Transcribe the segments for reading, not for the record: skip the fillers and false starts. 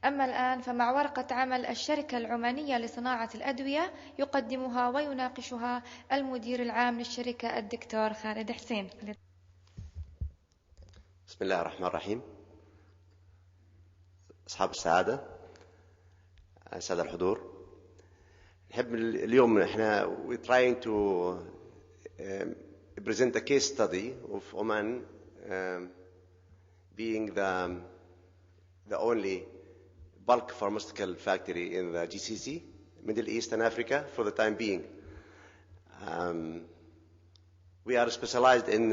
أما الآن فمع ورقة عمل الشركة العمانية لصناعة الأدوية يقدمها ويناقشها المدير العام للشركة الدكتور خالد حسين. بسم الله الرحمن الرحيم. أصحاب السعادة، السادة الحضور، نحب اليوم احنا we're trying to present a case study of Oman being the only bulk pharmaceutical factory in the GCC, Middle East and Africa for the time being. We are specialized in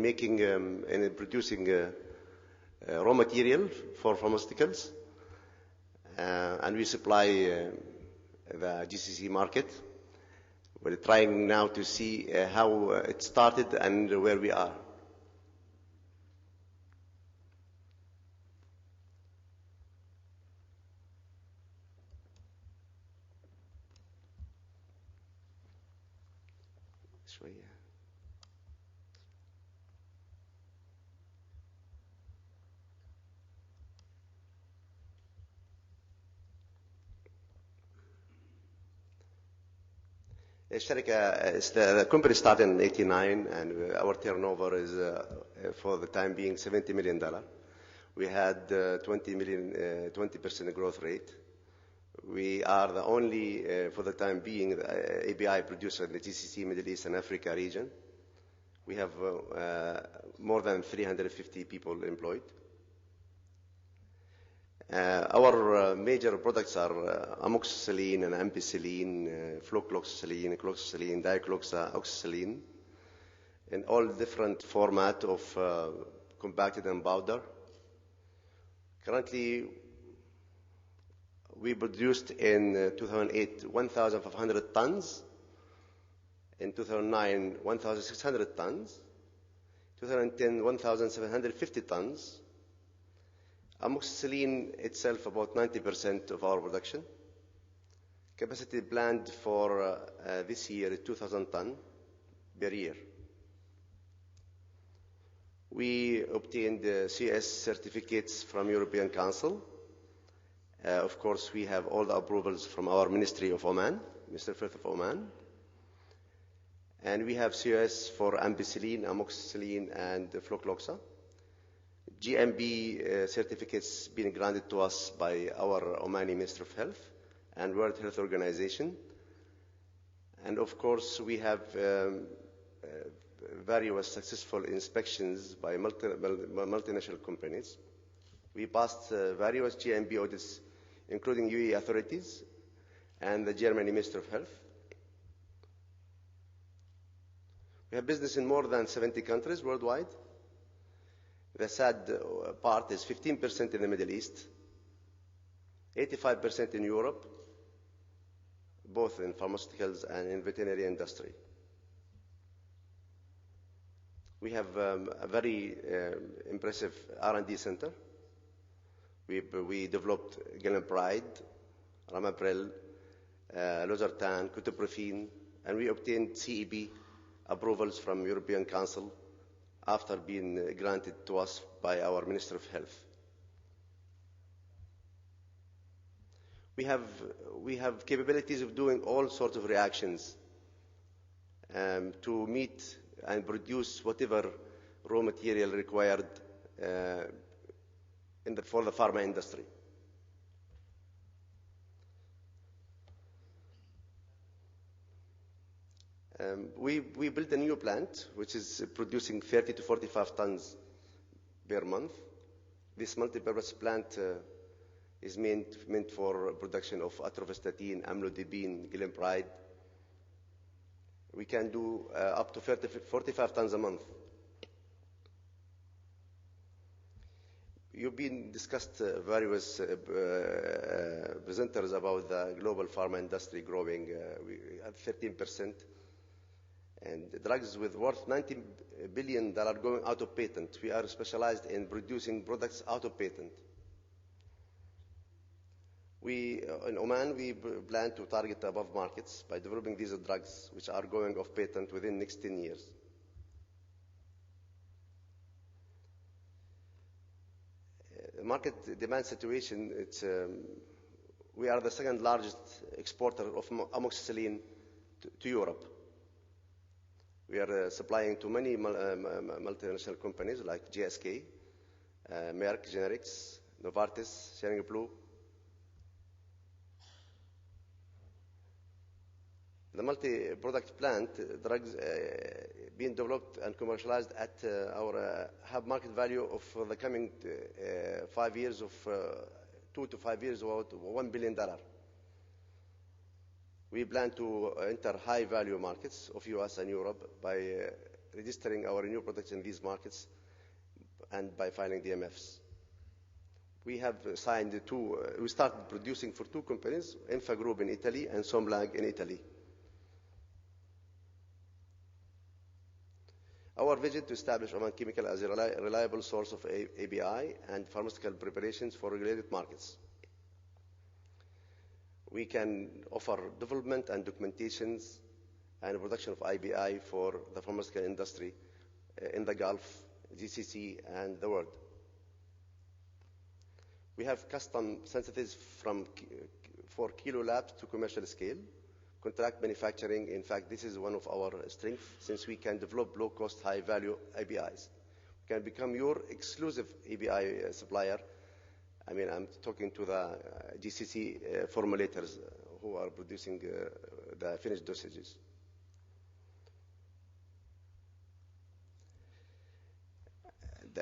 making in producing raw material for pharmaceuticals, and we supply the GCC market. We're trying now to see how it started and where we are. The company started in 1989, and our turnover is, for the time being, $70 million. We had 20% growth rate. We are the only, for the time being, API producer in the GCC, Middle East and Africa region. We have more than 350 people employed. Our major products are amoxicillin and ampicillin, flucloxacillin, cloxacillin, dicloxaoxacillin, in all different format of compacted and powder. Currently, we produced in 2008 1,500 tons, in 2009 1,600 tons, 2010 1,750 tons. Amoxicillin itself about 90% of our production. Capacity planned for this year is 2,000 tons per year. We obtained CS certificates from European Council. Of course, we have all the approvals from our Ministry of Oman, Ministry of Health of Oman. And we have CS for ampicillin, amoxicillin, and flucloxa. GMB certificates being granted to us by our Omani Minister of Health and World Health Organization. And of course, we have various successful inspections by multinational companies. We passed various GMB audits, including UAE authorities and the German Minister of Health. We have business in more than 70 countries worldwide. The sad part is 15% in the Middle East, 85% in Europe, both in pharmaceuticals and in veterinary industry. We have a very impressive R&D center. We developed Glimepiride, Ramipril, Losartan, Ketoprofen, and we obtained CEP approvals from European Council after being granted to us by our Minister of Health. We have capabilities of doing all sorts of reactions to meet and produce whatever raw material required for the pharma industry. We built a new plant which is producing 30 to 45 tons per month. This multi-purpose plant is meant for production of atorvastatin, amlodipine, Glimepiride. We can do up to 45 tons a month. You've been discussed various presenters about the global pharma industry growing at 13%. And drugs with worth $19 billion going out of patent. We are specialized in producing products out of patent. In Oman, we plan to target above markets by developing these drugs which are going off patent within the next 10 years. market demand situation, we are the second largest exporter of amoxicillin to Europe. We are supplying to many multinational companies like GSK, Merck Generics, Novartis, Schering Blue. The multi-product plant, drugs being developed and commercialized at have market value of the coming 5 years of 2 to 5 years, about $1 billion. We plan to enter high-value markets of US and Europe by registering our new products in these markets and by filing DMFs. We have signed we started producing for 2 companies, Enfa Group in Italy and Somlag in Italy. Our vision to establish Oman Chemical as a reliable source of ABI and pharmaceutical preparations for regulated markets. We can offer development and documentations and production of ABI for the pharmaceutical industry in the Gulf, GCC, and the world. We have custom synthesis for kilo labs to commercial scale. Contract manufacturing, in fact, this is one of our strengths, since we can develop low-cost, high-value ABIs. We can become your exclusive ABI supplier. I mean, I'm talking to the GCC formulators who are producing the finished dosages.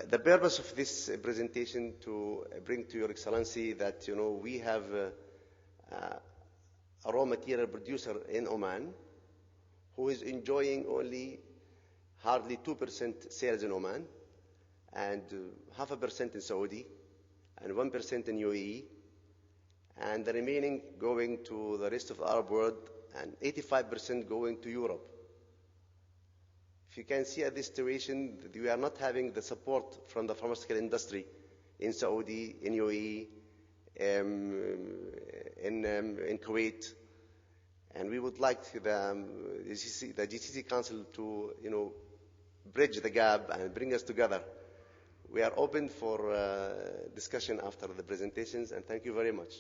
The purpose of this presentation to bring to Your Excellency that, we have a raw material producer in Oman who is enjoying only hardly 2% sales in Oman, and 0.5% in Saudi, and 1% in UAE, and the remaining going to the rest of the Arab world, and 85% going to Europe. If you can see at this situation, we are not having the support from the pharmaceutical industry in Saudi, in UAE, in Kuwait, and we would like the GCC Council to, bridge the gap and bring us together. We are open for discussion after the presentations, and thank you very much.